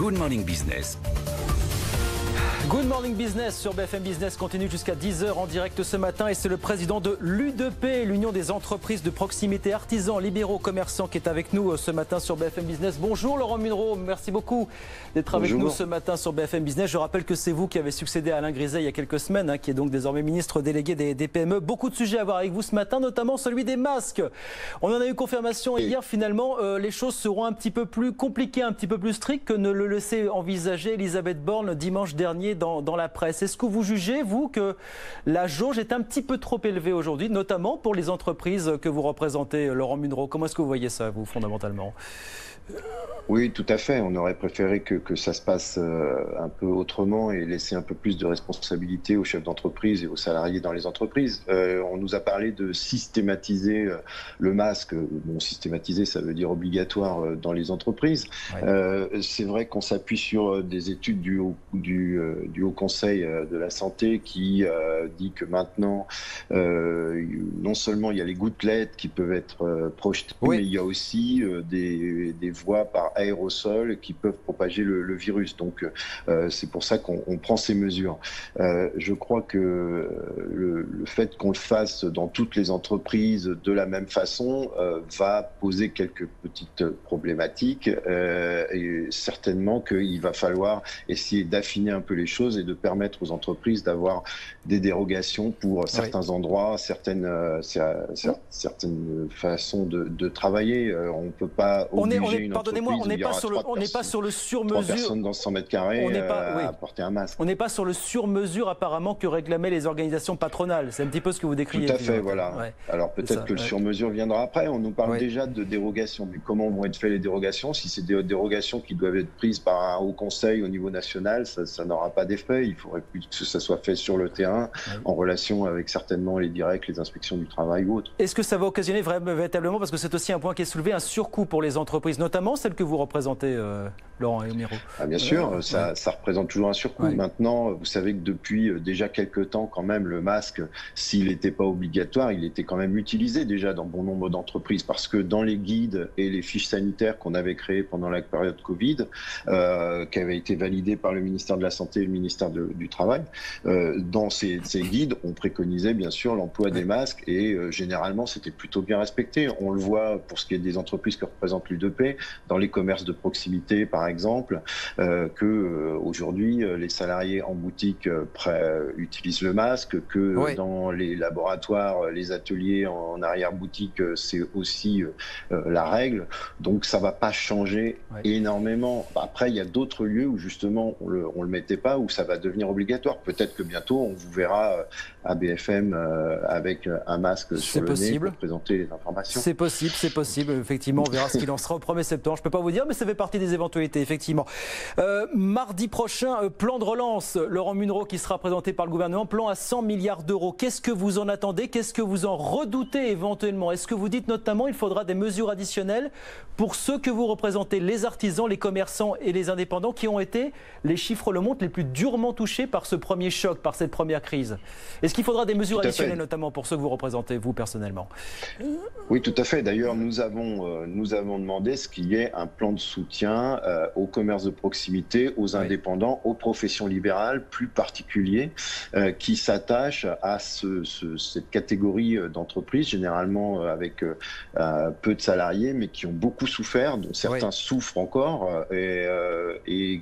Good Morning Business. Good Morning Business sur BFM Business continue jusqu'à 10h en direct ce matin et c'est le président de l'U2P, l'Union des entreprises de proximité, artisans, libéraux, commerçants qui est avec nous ce matin sur BFM Business. Bonjour Laurent Munro, merci beaucoup d'être avec nous ce matin sur BFM Business. Je rappelle que c'est vous qui avez succédé à Alain Griset il y a quelques semaines, qui est donc désormais ministre délégué des PME. Beaucoup de sujets à voir avec vous ce matin, notamment celui des masques. On en a eu confirmation hier, finalement, les choses seront un petit peu plus compliquées, un petit peu plus strictes que ne le laissait envisager Elisabeth Borne dimanche dernier dans la presse. Est-ce que vous jugez, vous, que la jauge est un petit peu trop élevée aujourd'hui, notamment pour les entreprises que vous représentez, Laurent Munro? Comment est-ce que vous voyez ça, vous, fondamentalement? Oui, tout à fait. On aurait préféré que ça se passe un peu autrement et laisser un peu plus de responsabilité aux chefs d'entreprise et aux salariés dans les entreprises. On nous a parlé de systématiser le masque. Bon, systématiser, ça veut dire obligatoire dans les entreprises. Ouais. C'est vrai qu'on s'appuie sur des études du Haut Conseil de la Santé qui dit que maintenant, non seulement il y a les gouttelettes qui peuvent être projetées, oui, mais il y a aussi des voies par aérosol qui peuvent propager le virus. Donc c'est pour ça qu'on prend ces mesures. Je crois que le fait qu'on le fasse dans toutes les entreprises de la même façon va poser quelques petites problématiques et certainement qu'il va falloir essayer d'affiner un peu les choses et de permettre aux entreprises d'avoir des dérogations pour certains endroits, certaines façons de travailler. On ne peut pas obliger une entreprise. Pardonnez-moi, on n'est pas sur le sur-mesure. 3 personnes dans 100 mètres carrés à porter un masque. On n'est pas sur le sur-mesure apparemment que réclamaient les organisations patronales. C'est un petit peu ce que vous décrivez. Tout à fait, voilà. Ouais. Alors peut-être que le sur-mesure viendra après. On nous parle déjà de dérogations. Mais comment vont être faites les dérogations? Si c'est des dérogations qui doivent être prises par un haut conseil au niveau national, ça n'aura pas d'effet. Il faudrait plus que ça soit fait sur le terrain, en relation avec certainement les directs, les inspections du travail ou autres. Est-ce que ça va occasionner véritablement, parce que c'est aussi un point qui est soulevé, un surcoût pour les entreprises, notamment celles que vous représentez, Laurent Munro? Bien sûr, ça représente toujours un surcoût. Maintenant, vous savez que depuis déjà quelques temps, quand même, le masque, s'il n'était pas obligatoire, il était quand même utilisé déjà dans bon nombre d'entreprises, parce que dans les guides et les fiches sanitaires qu'on avait créées pendant la période Covid, qui avaient été validées par le ministère de la Santé et le ministère du Travail, dans ces guides, on préconisait bien sûr l'emploi des masques et généralement, c'était plutôt bien respecté. On le voit pour ce qui est des entreprises que représente l'U2P, dans les commerces de proximité par exemple, que aujourd'hui les salariés en boutique utilisent le masque, que dans les laboratoires, les ateliers en arrière-boutique, c'est aussi la règle. Donc ça va pas changer énormément. Après, il y a d'autres lieux où justement on le mettait pas, où ça va devenir obligatoire. Peut-être que bientôt on vous verra à BFM avec un masque sur le nez pour présenter les informations. C'est possible. Effectivement, on verra ce qu'il en sera au 1er septembre. Je ne peux pas vous dire, mais ça fait partie des éventualités, effectivement. Mardi prochain, plan de relance, Laurent Munro, qui sera présenté par le gouvernement, plan à 100 milliards d'euros. Qu'est-ce que vous en attendez? Qu'est-ce que vous en redoutez éventuellement? Est-ce que vous dites notamment qu'il faudra des mesures additionnelles pour ceux que vous représentez, les artisans, les commerçants et les indépendants, qui ont été, les chiffres le montrent, les plus durement touchés par ce premier choc, par cette première crise? Est-ce qu'il faudra des mesures additionnelles, notamment pour ceux que vous représentez, vous, personnellement? Oui, tout à fait. D'ailleurs, nous avons demandé ce qu'il y ait un plan de soutien au commerce de proximité, aux indépendants, aux professions libérales, plus particuliers, qui s'attachent à cette catégorie d'entreprises, généralement avec peu de salariés, mais qui ont beaucoup souffert, dont certains souffrent encore, et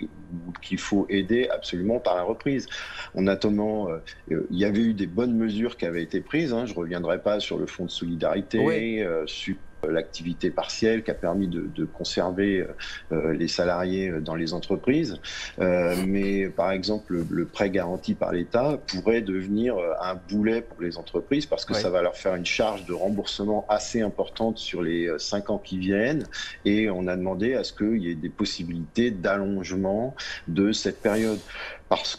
qu'il faut aider absolument par la reprise. Notamment, il y avait eu des bonnes mesures qui avaient été prises. Je ne reviendrai pas sur le fonds de solidarité, sur l'activité partielle qui a permis de conserver les salariés dans les entreprises. Mais par exemple, le prêt garanti par l'État pourrait devenir un boulet pour les entreprises parce que ça va leur faire une charge de remboursement assez importante sur les 5 ans qui viennent. Et on a demandé à ce qu'il y ait des possibilités d'allongement de cette période.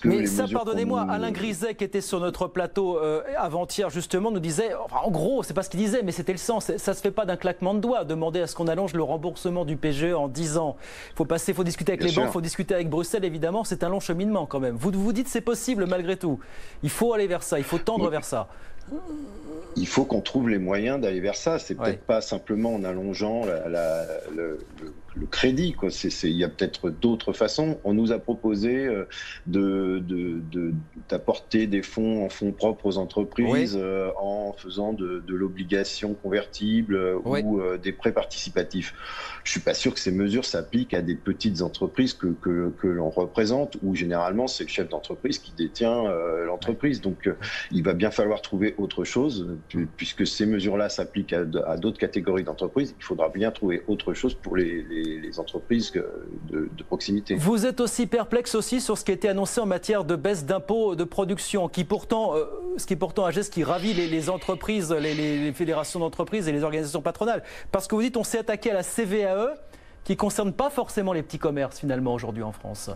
Mais ça, pardonnez-moi, Alain Griset, qui était sur notre plateau avant-hier, justement, nous disait, enfin, en gros, c'est pas ce qu'il disait, mais c'était le sens, ça se fait pas d'un claquement de doigts, demander à ce qu'on allonge le remboursement du PGE en 10 ans. Il faut discuter avec les banques, il faut discuter avec Bruxelles, évidemment, c'est un long cheminement quand même. Vous dites c'est possible malgré tout. Il faut aller vers ça, il faut tendre vers ça. Il faut qu'on trouve les moyens d'aller vers ça. C'est peut-être pas simplement en allongeant le crédit, quoi. Il y a peut-être d'autres façons. On nous a proposé d'apporter des fonds en fonds propres aux entreprises en faisant de l'obligation convertible ou des prêts participatifs. Je suis pas sûr que ces mesures s'appliquent à des petites entreprises que l'on représente, où généralement c'est le chef d'entreprise qui détient l'entreprise. Donc il va bien falloir trouver autre chose, puisque ces mesures-là s'appliquent à d'autres catégories d'entreprises. Il faudra bien trouver autre chose pour les entreprises de proximité. Vous êtes aussi perplexe aussi sur ce qui a été annoncé en matière de baisse d'impôts de production, ce qui est pourtant un geste qui ravit les entreprises, les fédérations d'entreprises et les organisations patronales. Parce que vous dites on s'est attaqué à la CVAE, qui ne concerne pas forcément les petits commerces finalement aujourd'hui en France.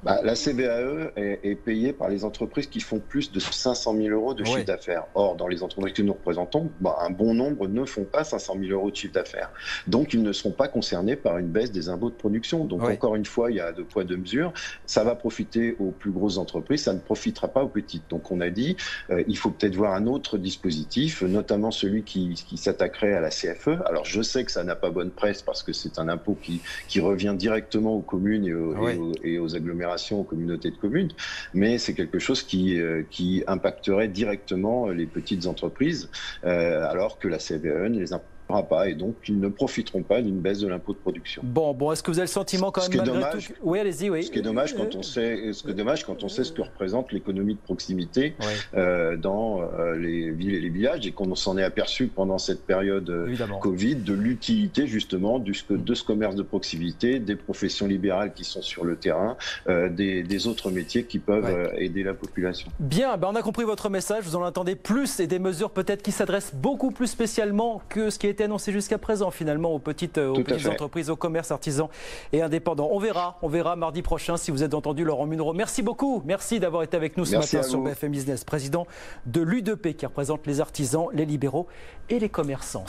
La CVAE est payée par les entreprises qui font plus de 500 000 euros de chiffre d'affaires. Or, dans les entreprises que nous représentons, un bon nombre ne font pas 500 000 euros de chiffre d'affaires. Donc, ils ne seront pas concernés par une baisse des impôts de production. Donc, encore une fois, il y a deux poids, deux mesures. Ça va profiter aux plus grosses entreprises, ça ne profitera pas aux petites. Donc, on a dit, il faut peut-être voir un autre dispositif, notamment celui qui s'attaquerait à la CFE. Alors, je sais que ça n'a pas bonne presse parce que c'est un impôt qui revient directement aux communes et aux agglomérations, aux communautés de communes, mais c'est quelque chose qui impacterait directement les petites entreprises, alors que la CVAE ne les impactera pas, et donc ils ne profiteront pas d'une baisse de l'impôt de production. Bon, est-ce que vous avez le sentiment quand même malgré tout... Oui, allez-y, oui. Ce qui est dommage quand on sait ce que représente l'économie de proximité dans les villes et les villages, et qu'on s'en est aperçu pendant cette période Covid, de l'utilité justement de ce commerce de proximité, des professions libérales qui sont sur le terrain, des autres métiers qui peuvent aider la population. Bien, on a compris votre message, vous en attendez plus et des mesures peut-être qui s'adressent beaucoup plus spécialement que ce qui a été annoncé jusqu'à présent finalement aux petites entreprises, aux commerces artisans et indépendants. On verra mardi prochain si vous êtes entendu Laurent Munro. Merci beaucoup, merci d'avoir été avec nous ce matin sur BFM Business, président de l'U2P qui représente les artisans, les libéraux et les commerçants.